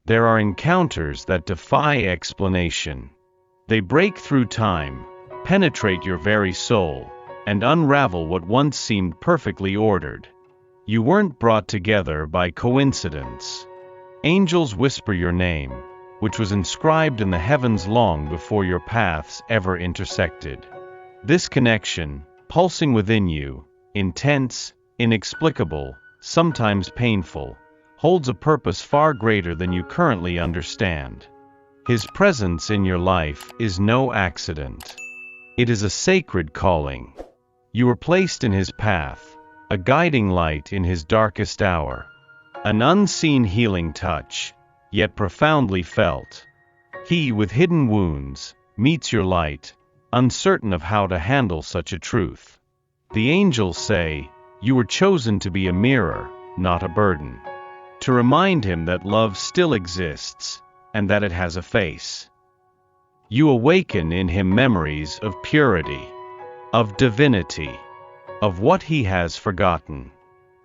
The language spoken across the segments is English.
There are encounters that defy explanation. They break through time, penetrate your very soul, and unravel what once seemed perfectly ordered. You weren't brought together by coincidence. Angels whisper your name, which was inscribed in the heavens long before your paths ever intersected. This connection, pulsing within you, intense, inexplicable, sometimes painful, holds a purpose far greater than you currently understand. His presence in your life is no accident. It is a sacred calling. You were placed in his path, a guiding light in his darkest hour. An unseen healing touch, yet profoundly felt. He, with hidden wounds, meets your light, uncertain of how to handle such a truth. The angels say, you were chosen to be a mirror, not a burden. To remind him that love still exists, and that it has a face. You awaken in him memories of purity, of divinity, of what he has forgotten.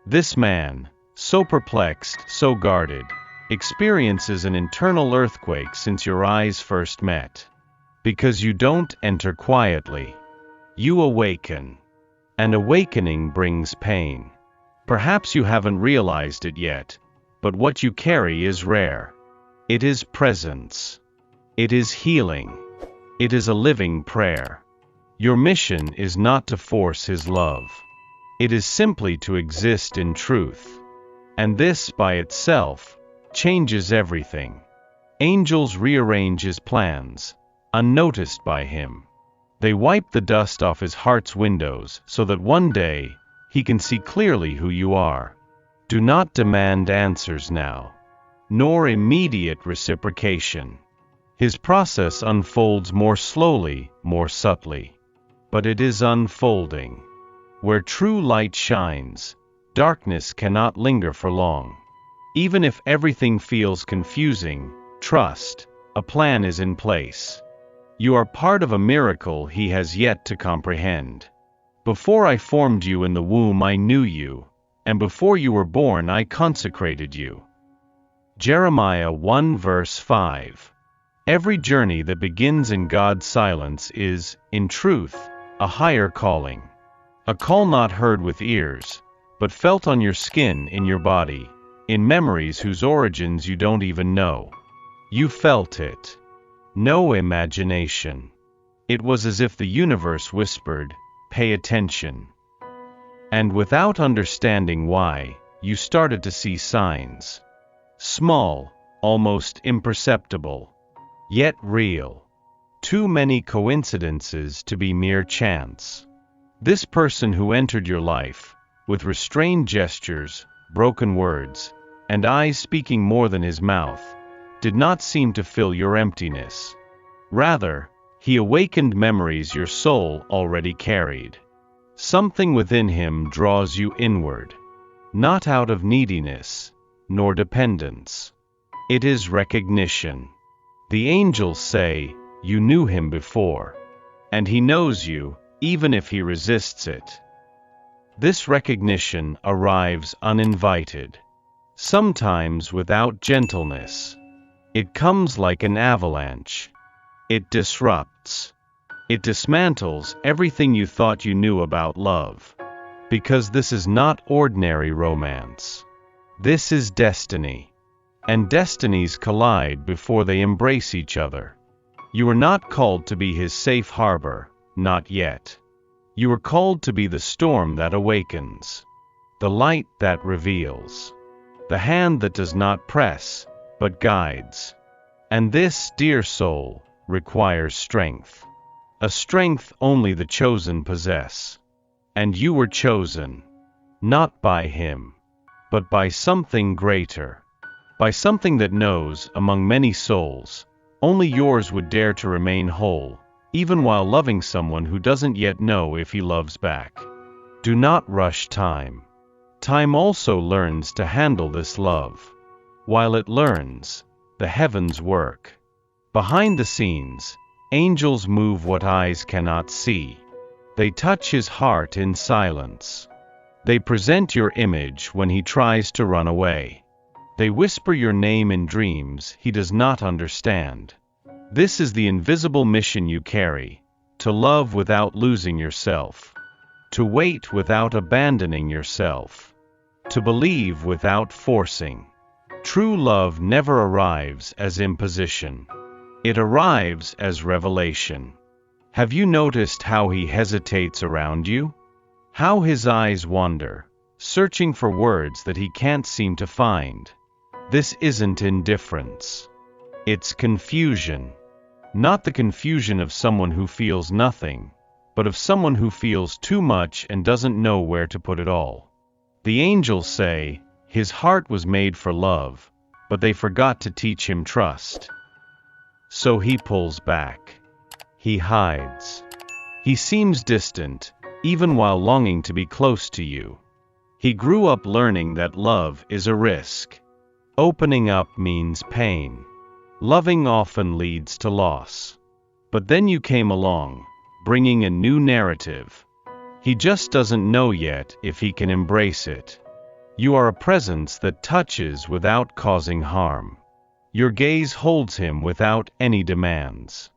This man, so perplexed, so guarded, experiences an internal earthquake since your eyes first met. Because you don't enter quietly. You awaken. And awakening brings pain. Perhaps you haven't realized it yet, but what you carry is rare. It is presence. It is healing. It is a living prayer. Your mission is not to force his love. It is simply to exist in truth. And this, by itself, changes everything. Angels rearrange his plans, unnoticed by him. They wipe the dust off his heart's windows so that one day, he can see clearly who you are. Do not demand answers now, nor immediate reciprocation. His process unfolds more slowly, more subtly. But it is unfolding. Where true light shines, darkness cannot linger for long. Even if everything feels confusing, trust, a plan is in place. You are part of a miracle he has yet to comprehend. Before I formed you in the womb I knew you, and before you were born I consecrated you. Jeremiah 1 verse 5. Every journey that begins in God's silence is, in truth, a higher calling. A call not heard with ears, but felt on your skin, in your body, in memories whose origins you don't even know. You felt it. No imagination. It was as if the universe whispered, "Pay attention." And without understanding why, you started to see signs. Small, almost imperceptible, yet real. Too many coincidences to be mere chance. This person who entered your life, with restrained gestures, broken words, and eyes speaking more than his mouth, did not seem to fill your emptiness. Rather, he awakened memories your soul already carried. Something within him draws you inward, not out of neediness, nor dependence. It is recognition. The angels say, you knew him before, and he knows you, even if he resists it. This recognition arrives uninvited, sometimes without gentleness. It comes like an avalanche. It disrupts. It dismantles everything you thought you knew about love. Because this is not ordinary romance. This is destiny. And destinies collide before they embrace each other. You are not called to be his safe harbor, not yet. You are called to be the storm that awakens, the light that reveals, the hand that does not press, but guides. And this, dear soul, requires strength. A strength only the chosen possess. And you were chosen, not by him, but by something greater. By something that knows, among many souls, only yours would dare to remain whole, even while loving someone who doesn't yet know if he loves back. Do not rush time. Time also learns to handle this love. While it learns, the heavens work. Behind the scenes, angels move what eyes cannot see. They touch his heart in silence. They present your image when he tries to run away. They whisper your name in dreams he does not understand. This is the invisible mission you carry: to love without losing yourself, to wait without abandoning yourself, to believe without forcing. True love never arrives as imposition. It arrives as revelation. Have you noticed how he hesitates around you? How his eyes wander, searching for words that he can't seem to find. This isn't indifference. It's confusion. Not the confusion of someone who feels nothing, but of someone who feels too much and doesn't know where to put it all. The angels say, his heart was made for love, but they forgot to teach him trust. So he pulls back. He hides. He seems distant, even while longing to be close to you. He grew up learning that love is a risk. Opening up means pain. Loving often leads to loss. But then you came along, bringing a new narrative. He just doesn't know yet if he can embrace it. You are a presence that touches without causing harm. Your gaze holds him without any demands.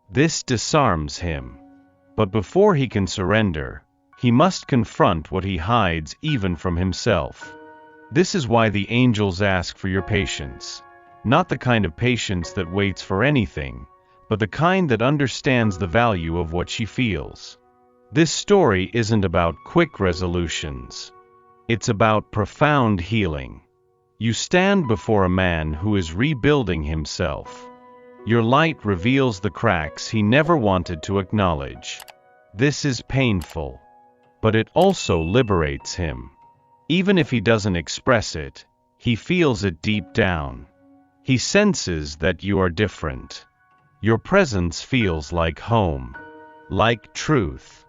This disarms him. But before he can surrender, he must confront what he hides even from himself. This is why the angels ask for your patience. Not the kind of patience that waits for anything, but the kind that understands the value of what she feels. This story isn't about quick resolutions. It's about profound healing. You stand before a man who is rebuilding himself. Your light reveals the cracks he never wanted to acknowledge. This is painful, but it also liberates him. Even if he doesn't express it, he feels it deep down. He senses that you are different. Your presence feels like home, like truth,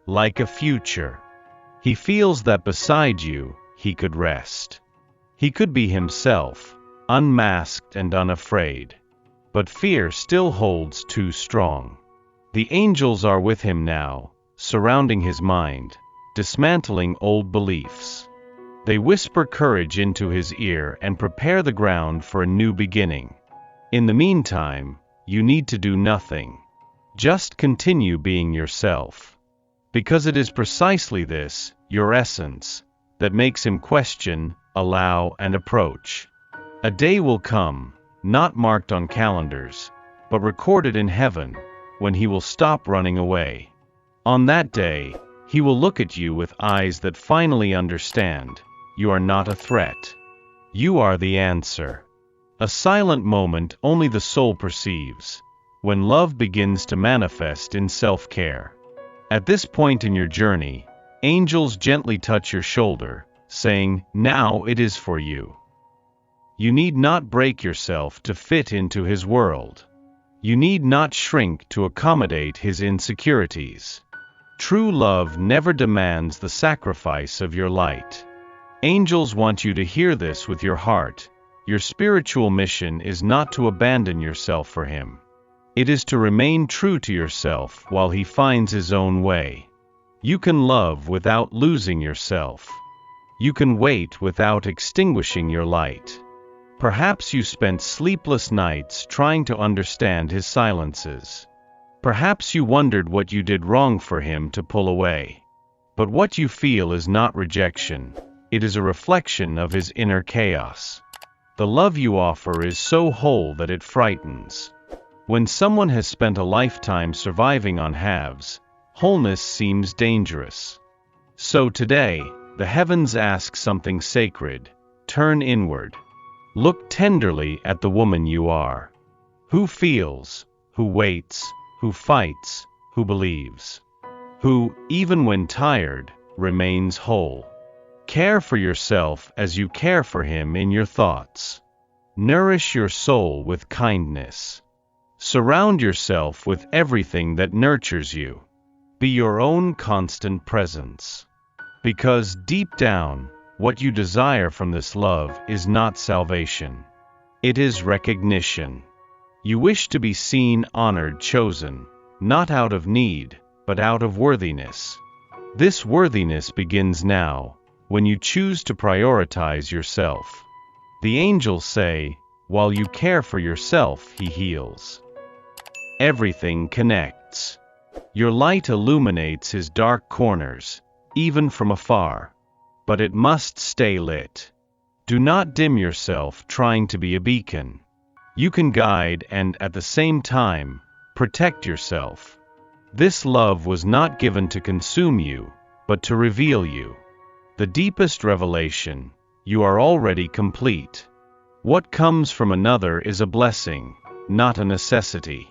like a future. He feels that beside you, he could rest. He could be himself, unmasked and unafraid. But fear still holds too strong. The angels are with him now, surrounding his mind, dismantling old beliefs. They whisper courage into his ear and prepare the ground for a new beginning. In the meantime, you need to do nothing. Just continue being yourself. Because it is precisely this, your essence, that makes him question, allow, and approach. A day will come, not marked on calendars, but recorded in heaven, when he will stop running away. On that day, he will look at you with eyes that finally understand. You are not a threat. You are the answer. A silent moment only the soul perceives, when love begins to manifest in self-care. At this point in your journey, angels gently touch your shoulder, saying, "Now it is for you." You need not break yourself to fit into his world. You need not shrink to accommodate his insecurities. True love never demands the sacrifice of your light. Angels want you to hear this with your heart. Your spiritual mission is not to abandon yourself for him. It is to remain true to yourself while he finds his own way. You can love without losing yourself. You can wait without extinguishing your light. Perhaps you spent sleepless nights trying to understand his silences. Perhaps you wondered what you did wrong for him to pull away. But what you feel is not rejection. It is a reflection of his inner chaos. The love you offer is so whole that it frightens. When someone has spent a lifetime surviving on halves, wholeness seems dangerous. So today, the heavens ask something sacred. Turn inward. Look tenderly at the woman you are. Who feels, who waits, who fights, who believes. Who, even when tired, remains whole. Care for yourself as you care for him in your thoughts. Nourish your soul with kindness. Surround yourself with everything that nurtures you. Be your own constant presence. Because deep down, what you desire from this love is not salvation. It is recognition. You wish to be seen, honored, chosen, not out of need, but out of worthiness. This worthiness begins now, when you choose to prioritize yourself. The angels say, while you care for yourself, he heals. Everything connects. Your light illuminates his dark corners, even from afar. But it must stay lit. Do not dim yourself trying to be a beacon. You can guide and, at the same time, protect yourself. This love was not given to consume you, but to reveal you. The deepest revelation: you are already complete. What comes from another is a blessing, not a necessity.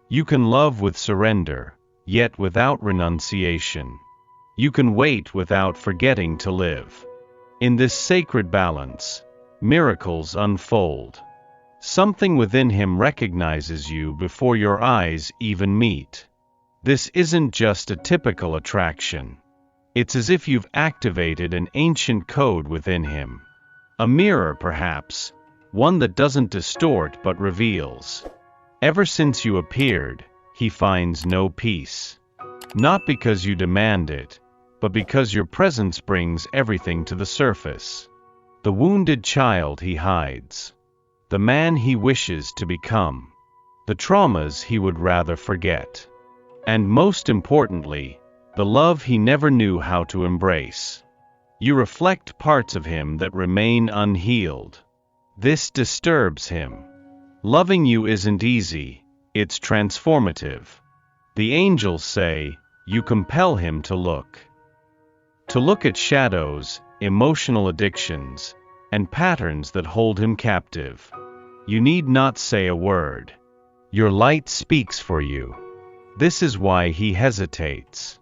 You can love with surrender, yet without renunciation. You can wait without forgetting to live. In this sacred balance, miracles unfold. Something within him recognizes you before your eyes even meet. This isn't just a typical attraction. It's as if you've activated an ancient code within him. A mirror, perhaps, one that doesn't distort but reveals. Ever since you appeared, he finds no peace. Not because you demand it, but because your presence brings everything to the surface. The wounded child he hides. The man he wishes to become. The traumas he would rather forget. And most importantly, the love he never knew how to embrace. You reflect parts of him that remain unhealed. This disturbs him. Loving you isn't easy, it's transformative. The angels say, you compel him to look. To look at shadows, emotional addictions, and patterns that hold him captive. You need not say a word. Your light speaks for you. This is why he hesitates.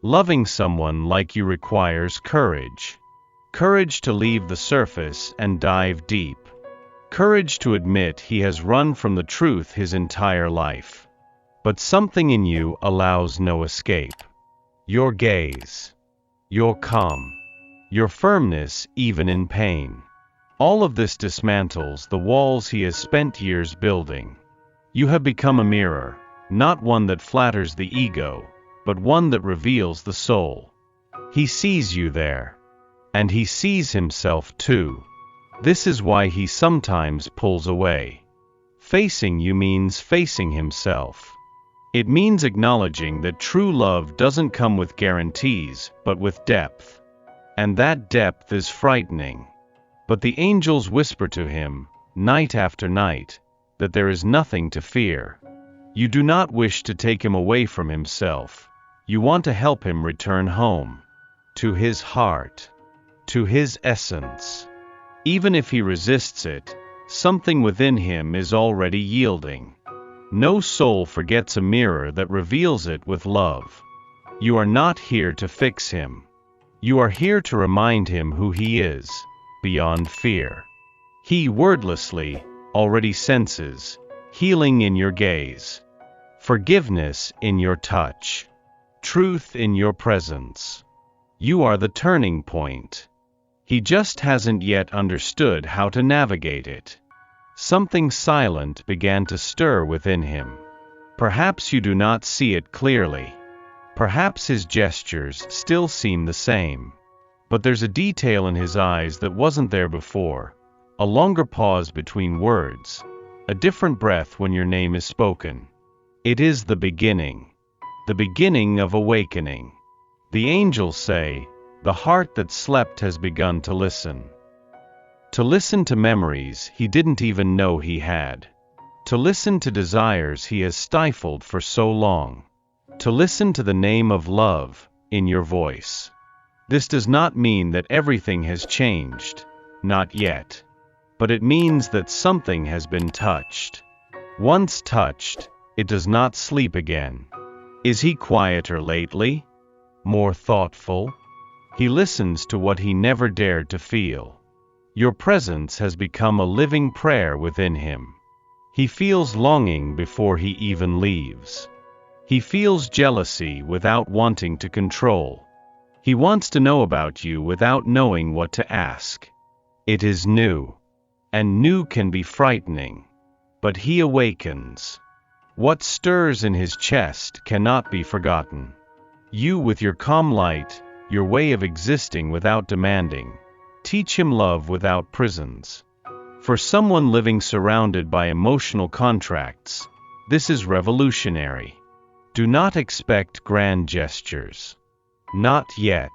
Loving someone like you requires courage. Courage to leave the surface and dive deep. Courage to admit he has run from the truth his entire life. But something in you allows no escape. Your gaze. Your calm. Your firmness even in pain. All of this dismantles the walls he has spent years building. You have become a mirror, not one that flatters the ego, but one that reveals the soul. He sees you there. And he sees himself too. This is why he sometimes pulls away. Facing you means facing himself. It means acknowledging that true love doesn't come with guarantees, but with depth. And that depth is frightening. But the angels whisper to him, night after night, that there is nothing to fear. You do not wish to take him away from himself. You want to help him return home. To his heart. To his essence. Even if he resists it, something within him is already yielding. No soul forgets a mirror that reveals it with love. You are not here to fix him. You are here to remind him who he is, beyond fear. He wordlessly already senses healing in your gaze, forgiveness in your touch, truth in your presence. You are the turning point. He just hasn't yet understood how to navigate it. Something silent began to stir within him. Perhaps you do not see it clearly. Perhaps his gestures still seem the same. But there's a detail in his eyes that wasn't there before. A longer pause between words. A different breath when your name is spoken. It is the beginning. The beginning of awakening. The angels say, the heart that slept has begun to listen. To listen to memories he didn't even know he had. To listen to desires he has stifled for so long. To listen to the name of love in your voice. This does not mean that everything has changed. Not yet. But it means that something has been touched. Once touched, it does not sleep again. Is he quieter lately? More thoughtful? He listens to what he never dared to feel. Your presence has become a living prayer within him. He feels longing before he even leaves. He feels jealousy without wanting to control. He wants to know about you without knowing what to ask. It is new. And new can be frightening. But he awakens. What stirs in his chest cannot be forgotten. You with your calm light, your way of existing without demanding. Teach him love without prisons. For someone living surrounded by emotional contracts, this is revolutionary. Do not expect grand gestures. Not yet.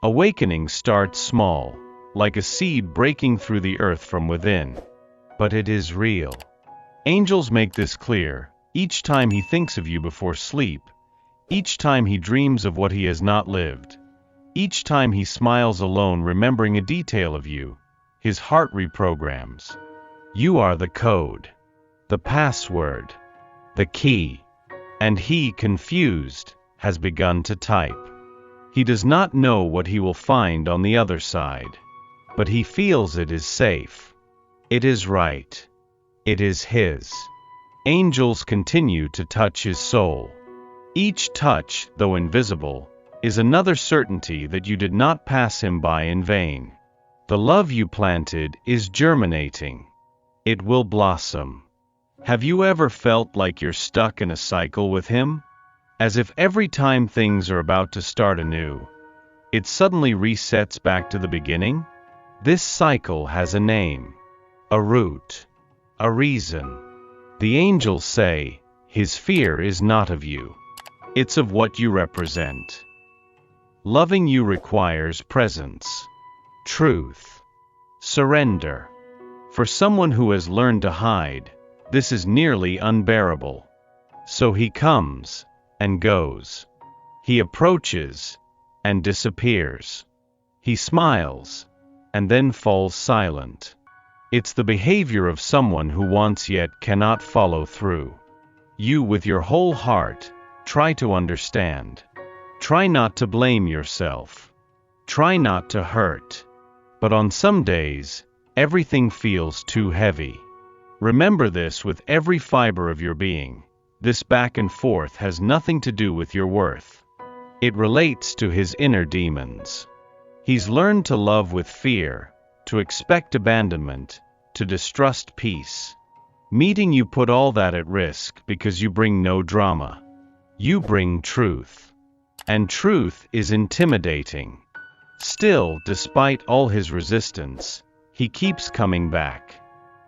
Awakening starts small, like a seed breaking through the earth from within. But it is real. Angels make this clear, each time he thinks of you before sleep, each time he dreams of what he has not lived, each time he smiles alone remembering a detail of you, his heart reprograms. You are the code, the password, the key. And he, confused, has begun to type. He does not know what he will find on the other side, but he feels it is safe. It is right. It is his. Angels continue to touch his soul. Each touch, though invisible, is another certainty that you did not pass him by in vain. The love you planted is germinating. It will blossom. Have you ever felt like you're stuck in a cycle with him? As if every time things are about to start anew, it suddenly resets back to the beginning? This cycle has a name, a root, a reason. The angels say, his fear is not of you. It's of what you represent. Loving you requires presence, truth, surrender. For someone who has learned to hide, this is nearly unbearable. So he comes and goes. He approaches and disappears. He smiles and then falls silent. It's the behavior of someone who wants yet cannot follow through. You, with your whole heart, try to understand. Try not to blame yourself. Try not to hurt. But on some days, everything feels too heavy. Remember this with every fiber of your being. This back and forth has nothing to do with your worth. It relates to his inner demons. He's learned to love with fear, to expect abandonment, to distrust peace. Meeting you put all that at risk because you bring no drama. You bring truth. And truth is intimidating. Still, despite all his resistance, he keeps coming back.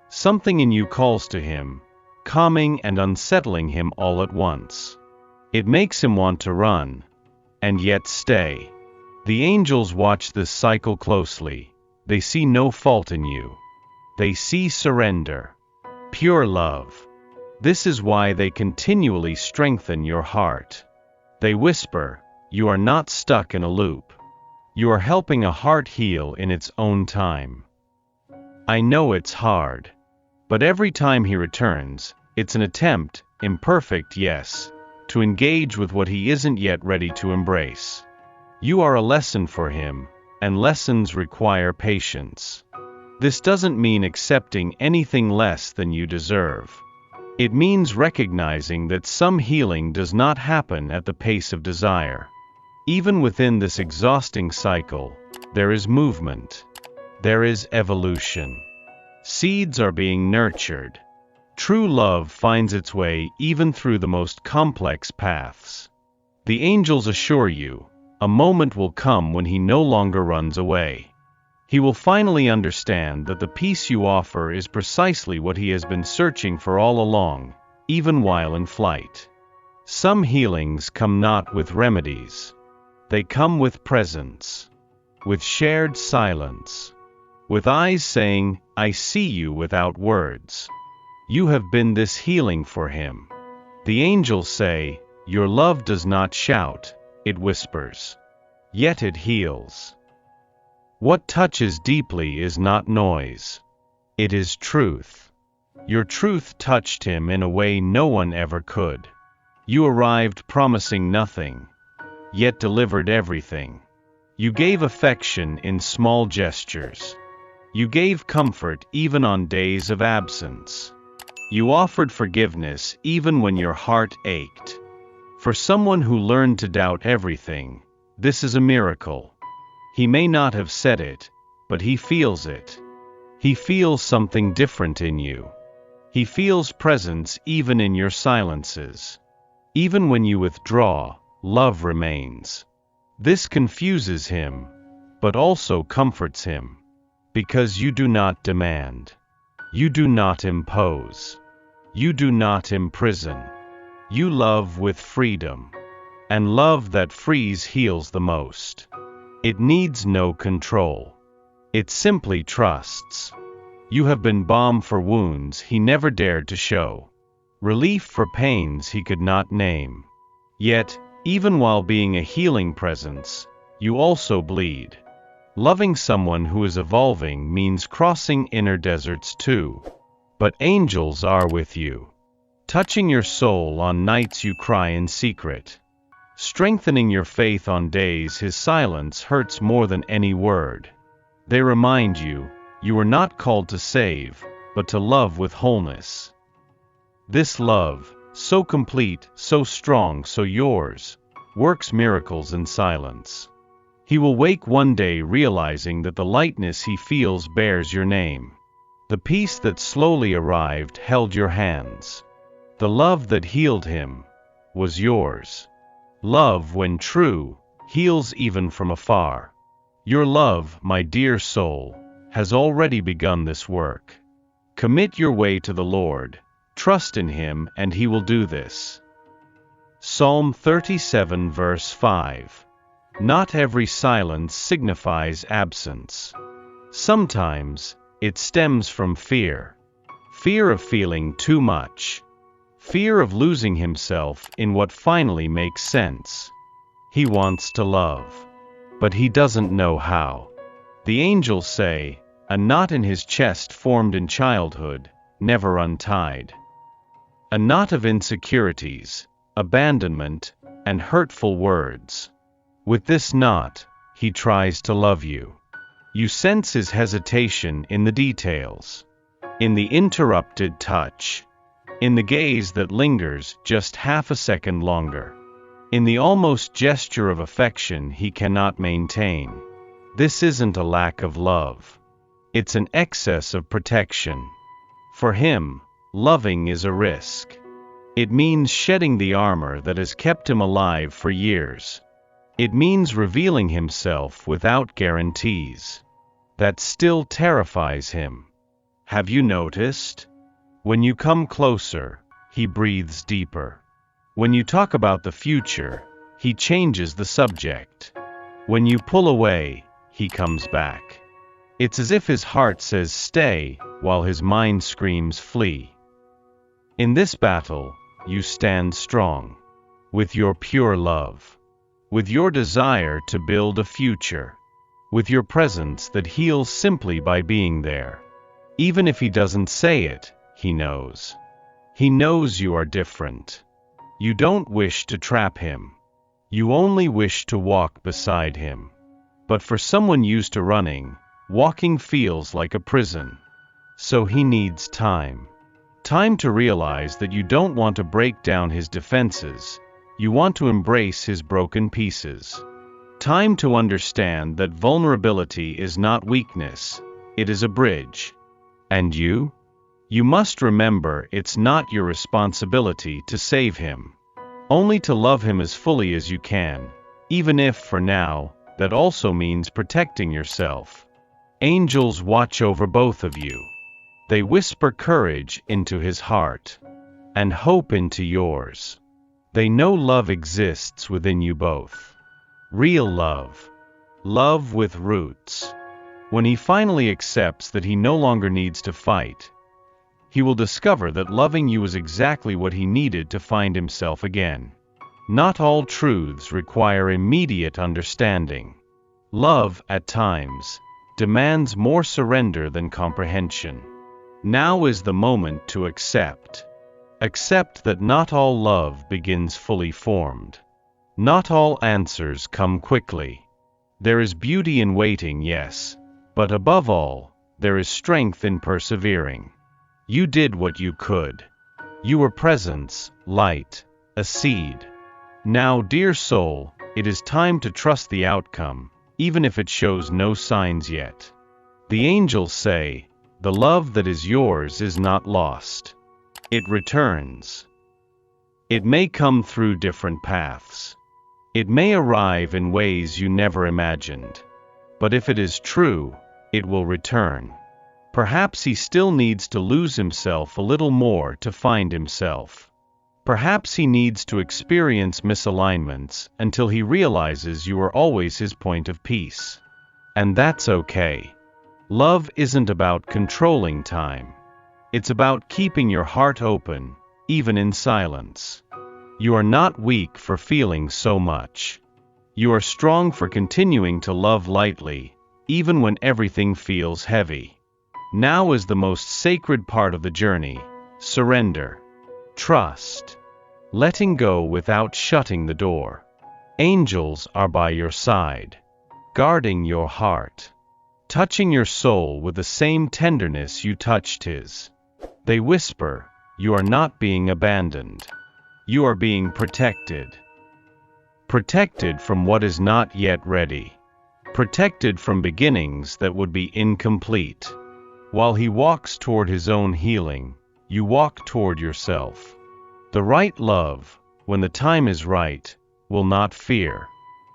Something in you calls to him, calming and unsettling him all at once. It makes him want to run, and yet stay. The angels watch this cycle closely. They see no fault in you. They see surrender, pure love. This is why they continually strengthen your heart. They whisper, you are not stuck in a loop. You are helping a heart heal in its own time. I know it's hard. But every time he returns, it's an attempt, imperfect yes, to engage with what he isn't yet ready to embrace. You are a lesson for him, and lessons require patience. This doesn't mean accepting anything less than you deserve. It means recognizing that some healing does not happen at the pace of desire. Even within this exhausting cycle, there is movement. There is evolution. Seeds are being nurtured. True love finds its way even through the most complex paths. The angels assure you, a moment will come when he no longer runs away. He will finally understand that the peace you offer is precisely what he has been searching for all along, even while in flight. Some healings come not with remedies. They come with presence, with shared silence, with eyes saying, I see you without words. You have been this healing for him. The angels say, your love does not shout, it whispers. Yet it heals. What touches deeply is not noise. It is truth. Your truth touched him in a way no one ever could. You arrived promising nothing, yet delivered everything. You gave affection in small gestures. You gave comfort even on days of absence. You offered forgiveness even when your heart ached. For someone who learned to doubt everything, this is a miracle. He may not have said it, but he feels it. He feels something different in you. He feels presence even in your silences. Even when you withdraw, love remains. This confuses him, but also comforts him. Because you do not demand. You do not impose. You do not imprison. You love with freedom. And love that frees heals the most. It needs no control. It simply trusts. You have been balm for wounds he never dared to show. Relief for pains he could not name. Yet, even while being a healing presence, you also bleed. Loving someone who is evolving means crossing inner deserts too. But angels are with you, touching your soul on nights you cry in secret, strengthening your faith on days his silence hurts more than any word. They remind you, you were not called to save, but to love with wholeness. This love, so complete, so strong, so yours, works miracles in silence. He will wake one day realizing that the lightness he feels bears your name. The peace that slowly arrived held your hands. The love that healed him was yours. Love, when true, heals even from afar. Your love, my dear soul, has already begun this work. Commit your way to the Lord, trust in him, and he will do this. Psalm 37 verse 5. Not every silence signifies absence. Sometimes, it stems from fear. Fear of feeling too much. Fear of losing himself in what finally makes sense. He wants to love, but he doesn't know how. The angels say, a knot in his chest formed in childhood, never untied. A knot of insecurities, abandonment, and hurtful words. With this knot, he tries to love you. You sense his hesitation in the details, in the interrupted touch, in the gaze that lingers just half a second longer, in the almost gesture of affection he cannot maintain. This isn't a lack of love. It's an excess of protection. For him, loving is a risk. It means shedding the armor that has kept him alive for years. It means revealing himself without guarantees. That still terrifies him. Have you noticed? When you come closer, he breathes deeper. When you talk about the future, he changes the subject. When you pull away, he comes back. It's as if his heart says stay, while his mind screams flee. In this battle, you stand strong. With your pure love. With your desire to build a future. With your presence that heals simply by being there. Even if he doesn't say it, he knows. He knows you are different. You don't wish to trap him. You only wish to walk beside him. But for someone used to running, walking feels like a prison. So he needs time. Time to realize that you don't want to break down his defenses. You want to embrace his broken pieces. Time to understand that vulnerability is not weakness, it is a bridge. And you? You must remember it's not your responsibility to save him. Only to love him as fully as you can, even if, for now, that also means protecting yourself. Angels watch over both of you. They whisper courage into his heart, and hope into yours. They know love exists within you both. Real love. Love with roots. When he finally accepts that he no longer needs to fight, he will discover that loving you is exactly what he needed to find himself again. Not all truths require immediate understanding. Love, at times, demands more surrender than comprehension. Now is the moment to accept. Accept that not all love begins fully formed. Not all answers come quickly. There is beauty in waiting, yes, but above all, there is strength in persevering. You did what you could. You were presence, light, a seed. Now, dear soul, it is time to trust the outcome, even if it shows no signs yet. The angels say, the love that is yours is not lost. It returns. It may come through different paths. It may arrive in ways you never imagined. But if it is true, it will return. Perhaps he still needs to lose himself a little more to find himself. Perhaps he needs to experience misalignments until he realizes you are always his point of peace. And that's okay. Love isn't about controlling time. It's about keeping your heart open, even in silence. You are not weak for feeling so much. You are strong for continuing to love lightly, even when everything feels heavy. Now is the most sacred part of the journey: surrender. Trust. Letting go without shutting the door. Angels are by your side, guarding your heart, touching your soul with the same tenderness you touched his. They whisper, "You are not being abandoned. You are being protected." Protected from what is not yet ready. Protected from beginnings that would be incomplete. While he walks toward his own healing, you walk toward yourself. The right love, when the time is right, will not fear,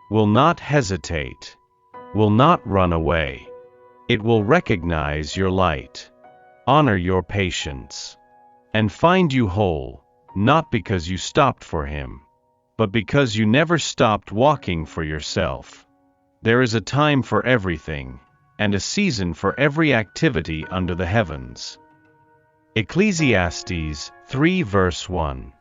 will not hesitate, will not run away. It will recognize your light, honor your patience, and find you whole, not because you stopped for him, but because you never stopped walking for yourself. There is a time for everything, and a season for every activity under the heavens. Ecclesiastes 3 verse 1.